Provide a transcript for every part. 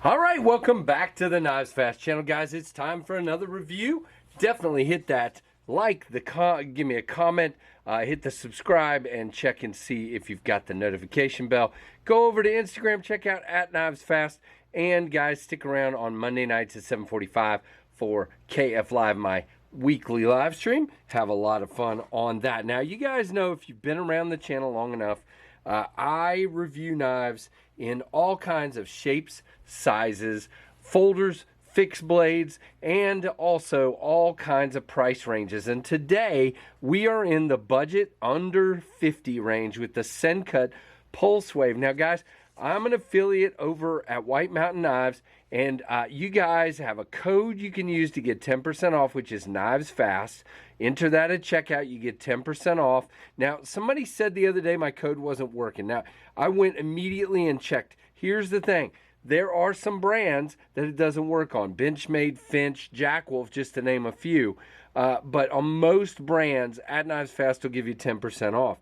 All right, welcome back to the Knives Fast channel, guys. It's time for another review. Definitely hit that like, give me a comment, hit the subscribe, and check and see if you've got the notification bell. Go over to Instagram, check out @KnivesFast, and guys, stick around on Monday nights at 7:45 for KF Live, my weekly live stream. Have a lot of fun on that. Now, you guys know, if you've been around the channel long enough, I review knives in all kinds of shapes, sizes, folders, fixed blades, and also all kinds of price ranges. And today we are in the budget under 50 range with the Sencut Pulsewave. Now, guys, I'm an affiliate over at White Mountain Knives, and you guys have a code you can use to get 10% off, which is Knives Fast. Enter that at checkout, you get 10% off. Now, somebody said the other day my code wasn't working. Now, I went immediately and checked. Here's the thing. There are some brands that it doesn't work on. Benchmade, Finch, Jackwolf, just to name a few. But on most brands, at Knives Fast will give you 10% off.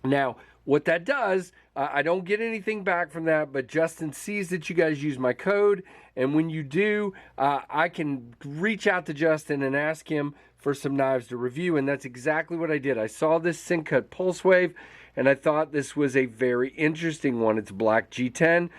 Now, what that does, I don't get anything back from that, but Justin sees that you guys use my code, and when you do, I can reach out to Justin and ask him for some knives to review, and that's exactly what I did. I saw this Sencut Pulsewave, and I thought this was a very interesting one. It's black G10,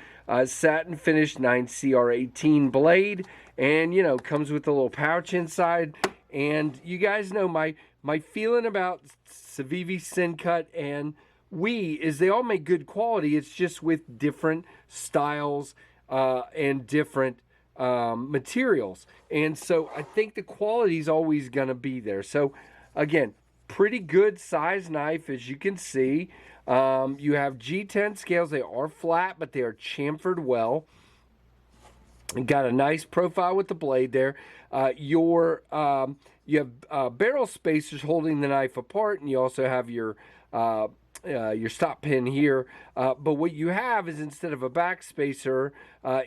satin finished 9CR18 blade, and, you know, comes with a little pouch inside. And you guys know my feeling about Civivi, Sencut, and is they all make good quality. It's just with different styles and different materials. And so I think the quality is always going to be there. So again, pretty good size knife, as you can see. You have G10 scales. They are flat, but they are chamfered well. And got a nice profile with the blade there. You have barrel spacers holding the knife apart, and you also have your stop pin here. But what you have is, instead of a back spacer,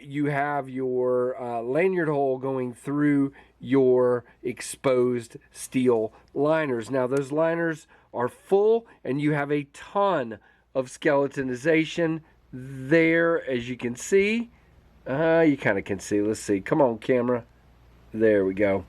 you have your lanyard hole going through your exposed steel liners. Now, those liners are full, and you have a ton of skeletonization there, as you can see. You kind of can see. Let's see. Come on, camera. There we go.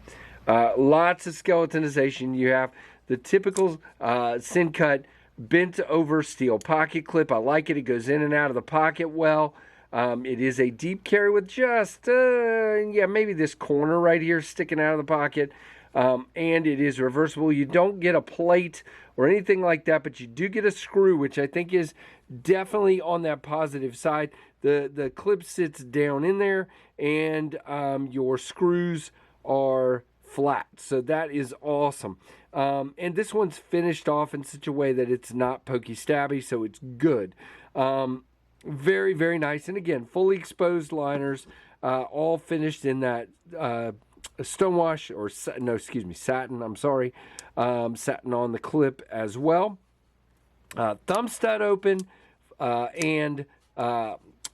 Lots of skeletonization. You have the typical Sencut bent over steel pocket clip. I like it. It goes in and out of the pocket well. It is a deep carry with just, maybe this corner right here sticking out of the pocket. And it is reversible. You don't get a plate or anything like that, but you do get a screw, which I think is definitely on that positive side. The clip sits down in there, and your screws are flat. So that is awesome. And this one's finished off in such a way that it's not pokey stabby, so it's good. Very, very nice. And again, fully exposed liners, all finished in that stonewash, or satin, I'm sorry. Satin on the clip as well. Thumb stud open, and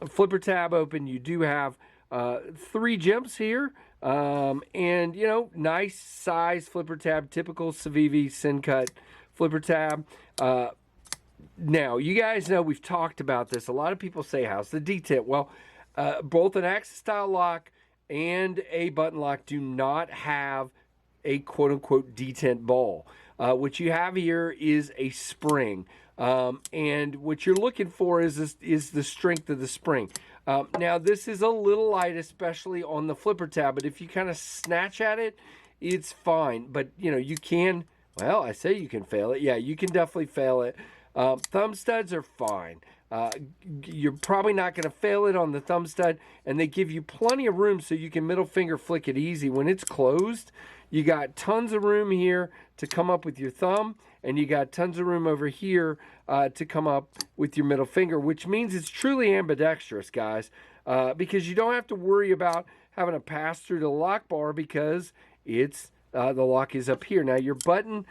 flipper tab open. You do have 3 jumps here. And, you know, nice size flipper tab, typical Civivi Sencut flipper tab. Now, you guys know we've talked about this. A lot of people say, how's the detent? Well, both an axis style lock and a button lock do not have a quote-unquote detent ball. What you have here is a spring. And what you're looking for is the strength of the spring. Now, this is a little light, especially on the flipper tab, but if you kind of snatch at it, it's fine. But, you know, you can, well, I say you can fail it. Yeah, you can definitely fail it. Thumb studs are fine. You're probably not going to fail it on the thumb stud, and they give you plenty of room so you can middle finger flick it easy. When it's closed, you got tons of room here to come up with your thumb, and you got tons of room over here to come up with your middle finger, which means it's truly ambidextrous, guys, because you don't have to worry about having to pass through the lock bar, because it's the lock is up here. Now, your button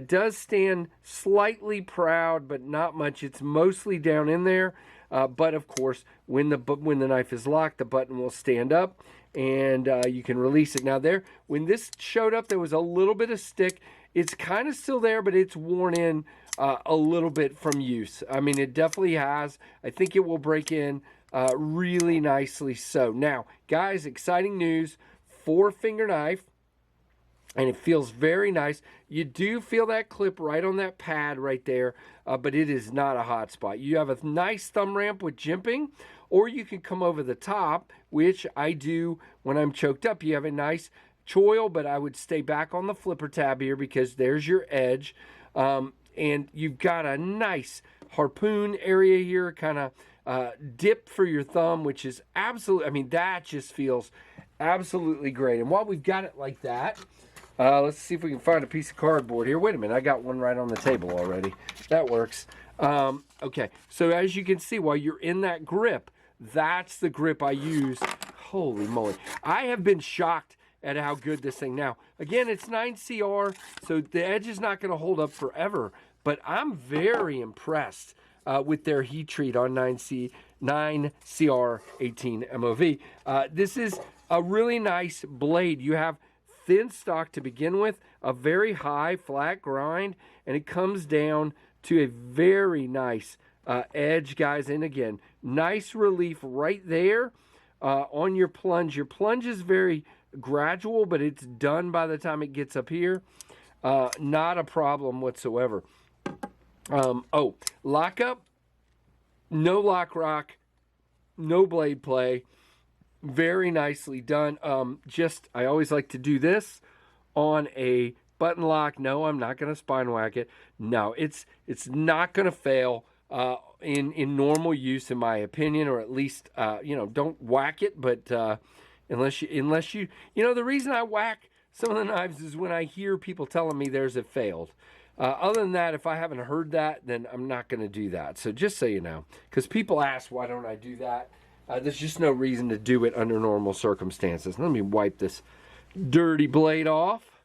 does stand slightly proud, but not much. It's mostly down in there. But of course, when the knife is locked, the button will stand up, and you can release it. Now, when this showed up, there was a little bit of stick. It's kind of still there, but it's worn in a little bit from use. I mean, it definitely has. I think it will break in really nicely so. Now, guys, exciting news, 4-finger knife, and it feels very nice. You do feel that clip right on that pad right there, but it is not a hot spot. You have a nice thumb ramp with jimping, or you can come over the top, which I do when I'm choked up. You have a nice choil, but I would stay back on the flipper tab here because there's your edge. And you've got a nice harpoon area here, kind of dip for your thumb, which is absolutely, I mean, that just feels absolutely great. And while we've got it like that, let's see if we can find a piece of cardboard here. Wait a minute, I got one right on the table already. That works. Okay, so as you can see, while you're in that grip, that's the grip I use. Holy moly. I have been shocked at how good this thing. Now, again, it's 9CR, so the edge is not going to hold up forever, but I'm very impressed with their heat treat on 9CR18 MOV. This is a really nice blade. You have thin stock to begin with, a very high flat grind, and it comes down to a very nice edge, guys. And again, nice relief right there on your plunge. Your plunge is very gradual, but it's done by the time it gets up here. Not a problem whatsoever. Lockup, no lock rock, no blade play. Very nicely done. I always like to do this on a button lock. No, I'm not going to spine whack it. No, it's not going to fail in normal use, in my opinion, or at least don't whack it. But unless you the reason I whack some of the knives is when I hear people telling me theirs have failed. Other than that, if I haven't heard that, then I'm not going to do that. So just so you know, because people ask why don't I do that. There's just no reason to do it under normal circumstances. Let me wipe this dirty blade off.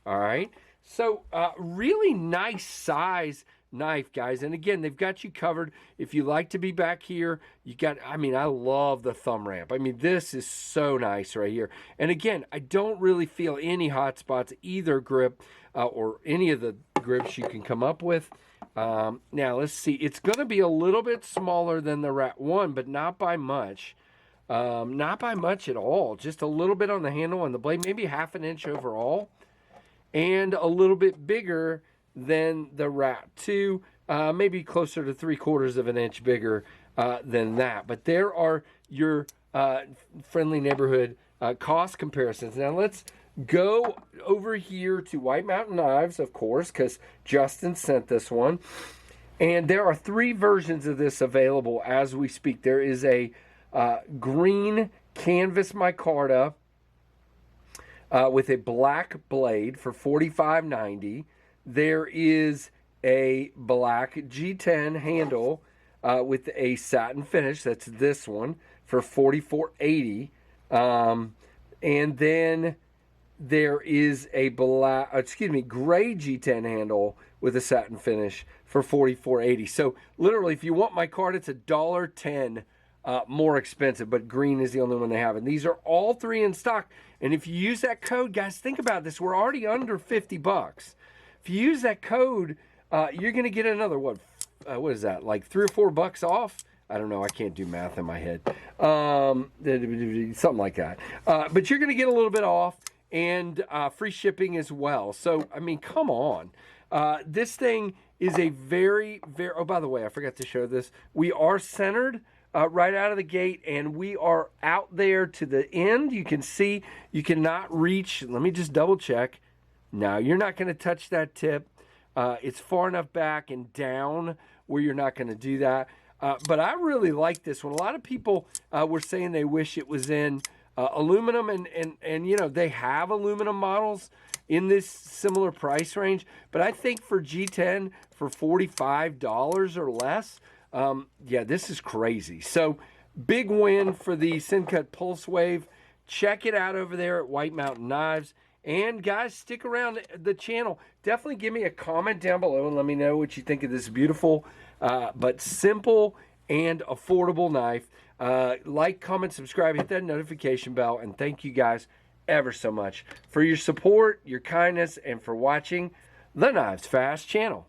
All right. So really nice size knife, guys. And again, they've got you covered. If you like to be back here, you got, I love the thumb ramp. I mean, this is so nice right here. And again, I don't really feel any hot spots, either grip or any of the grips you can come up with. Now, let's see. It's going to be a little bit smaller than the Rat 1, but not by much. Not by much at all. Just a little bit on the handle and the blade, maybe half an inch overall. And a little bit bigger than the Rat 2, maybe closer to 3/4 of an inch bigger than that. But there are your friendly neighborhood cost comparisons. Now, let's go over here to White Mountain Knives, of course, because Justin sent this one. And there are 3 versions of this available as we speak. There is a green canvas micarta with a black blade for $45.90. There is a black G10 handle with a satin finish. That's this one for $44.80. And then there is a gray G10 handle with a satin finish for $44.80. So literally, if you want my card, it's $1.10 more expensive, but green is the only one they have. And these are all 3 in stock. And if you use that code, guys, think about this. We're already under $50. If you use that code, you're going to get another, what is that, like $3 or $4 off? I don't know. I can't do math in my head. Something like that. But you're going to get a little bit off. And free shipping as well. So, I mean, come on. This thing is a very, very... Oh, by the way, I forgot to show this. We are centered right out of the gate, and we are out there to the end. You can see you cannot reach... Let me just double check. No, you're not going to touch that tip. It's far enough back and down where you're not going to do that. But I really like this one. A lot of people were saying they wish it was in... aluminum, and they have aluminum models in this similar price range, but I think for G10 for $45 or less, this is crazy. So big win for the Sencut Pulsewave. Check it out over there at White Mountain Knives. And guys, stick around the channel. Definitely give me a comment down below and let me know what you think of this beautiful but simple and affordable knife. Like, comment, subscribe, hit that notification bell, and thank you guys ever so much for your support, your kindness, and for watching the Knives Fast channel.